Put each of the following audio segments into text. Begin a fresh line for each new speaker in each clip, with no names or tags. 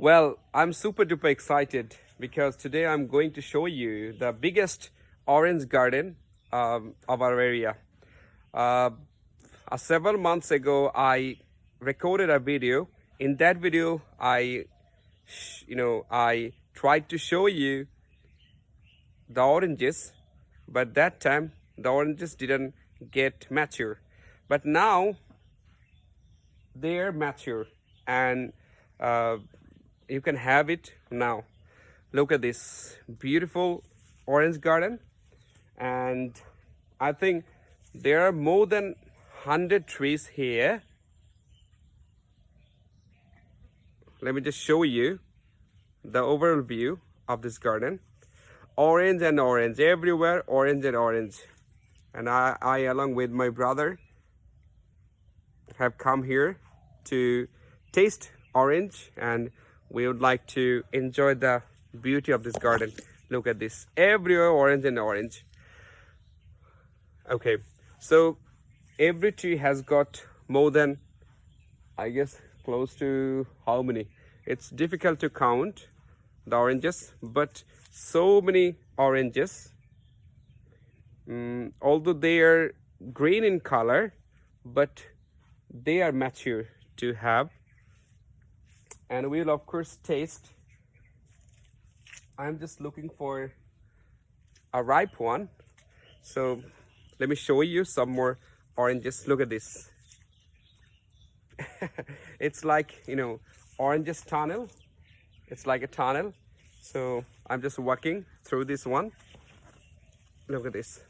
Well, I'm super duper excited because today I'm going to show you the biggest orange garden of our area. Uh, Several months ago, I recorded a video. In that video, I tried to show you the oranges, but that time the oranges didn't get mature. But now they're mature and uh, you can have it now. Look at this beautiful orange garden, and I think there are more than 100 trees here. Let me just show you the overall view of this garden. Orange and orange everywhere, orange and orange. And I along with my brother have come here to taste orange, and we would like to enjoy the beauty of this garden. Look at this, everywhere orange and orange. Okay, so every tree has got more than, I guess, close to how many? It's difficult to count the oranges, but so many oranges. Although they are green in color, but they are mature to have, and we'll of course taste. I'm just looking for a ripe one, so let me show you some more oranges. Look at this. It's like, oranges tunnel. It's like a tunnel. So I'm just walking through this one. Look at this.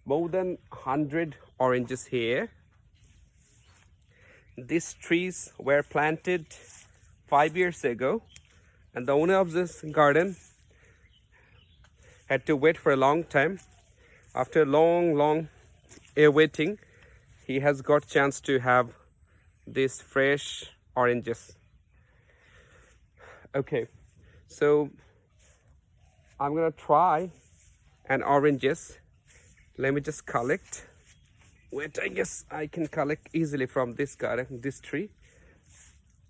More than 100 oranges here. These trees were planted 5 years ago, and the owner of this garden had to wait for a long time. After long waiting, he has got chance to have these fresh oranges. Okay, so I'm gonna try an oranges. Let me just collect. Wait, I guess I can collect easily from this garden, this tree.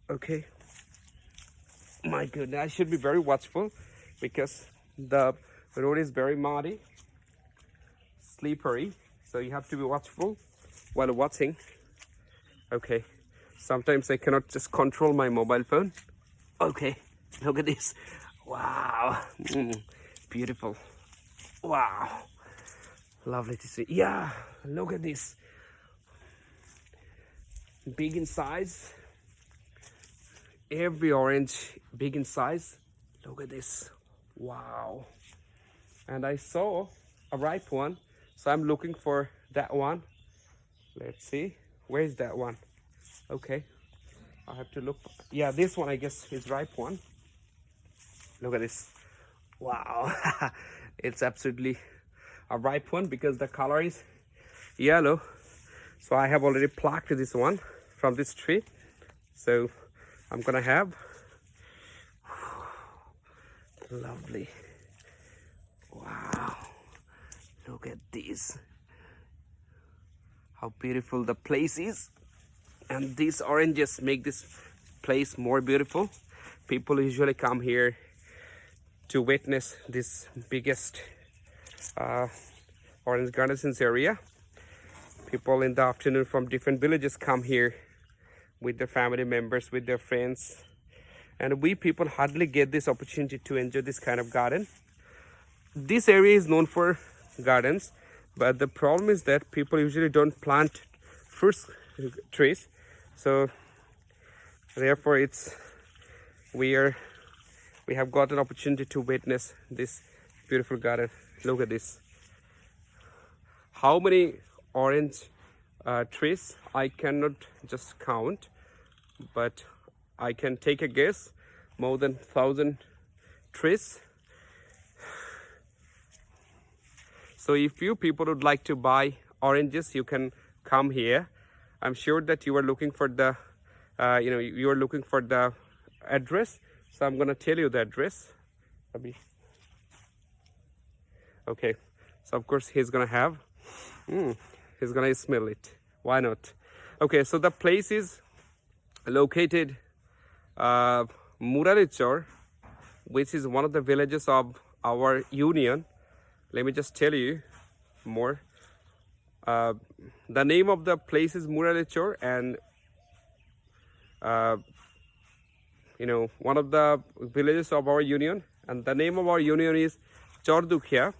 Okay. My goodness, I should be very watchful because the road is very muddy, slippery, so you have to be watchful while watching. Okay, sometimes I cannot just control my mobile phone. Okay, look at this. Wow, beautiful. Wow, lovely to see. Yeah, look at this. Big in size. Every orange big in size. Look at this. Wow. And I saw a ripe one, so I'm looking for that one. Let's see, where is that one? Okay, I have to look. Yeah, this one I guess is ripe one. Look at this. Wow. It's absolutely a ripe one because the color is yellow. So I have already plucked this one from this tree, so I'm gonna have. Lovely. Wow, look at this. How beautiful the place is, and these oranges make this place more beautiful. People usually come here to witness this biggest orange gardens in this area. People in the afternoon from different villages come here with their family members, with their friends, and we people hardly get this opportunity to enjoy this kind of garden. This area is known for gardens, but the problem is that people usually don't plant fruit trees, so therefore we have got an opportunity to witness this beautiful garden. Look at this. How many orange trees I cannot just count, but I can take a guess, more than 1,000 trees. So if you people would like to buy oranges, you can come here. I'm sure that you are looking for the you are looking for the address, so I'm gonna tell you the address. Okay, so of course he's gonna have he's gonna smell it. Why not? Okay, so the place is located Muralichor, which is one of the villages of our union. Let me just tell you more. The name of the place is Muralichor, and one of the villages of our union, and the name of our union is Chordukhia,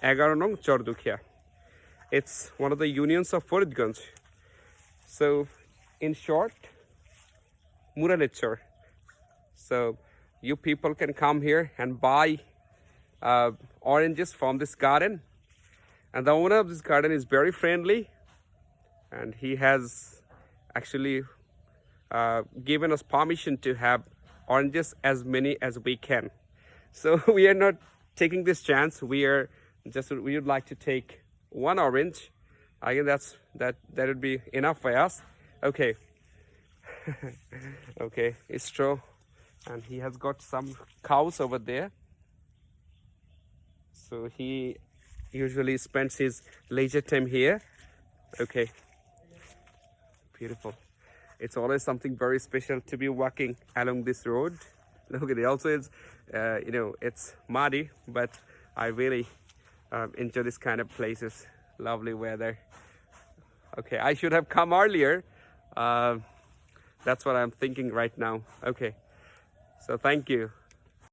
11 nong Chordukhia. It's one of the unions of Faridganj. So, in short, Muralichor. So, you people can come here and buy oranges from this garden. And the owner of this garden is very friendly, and he has actually given us permission to have oranges as many as we can. So we are not taking this chance. We would like to take one orange. I guess that would be enough for us. Okay. Okay, it's true. And he has got some cows over there. So he usually spends his leisure time here. Okay. Beautiful. It's always something very special to be walking along this road. Look at it. Also, it's muddy, but I really enjoy this kind of places. Lovely weather. Okay, I should have come earlier. That's what I'm thinking right now. Okay, so thank you.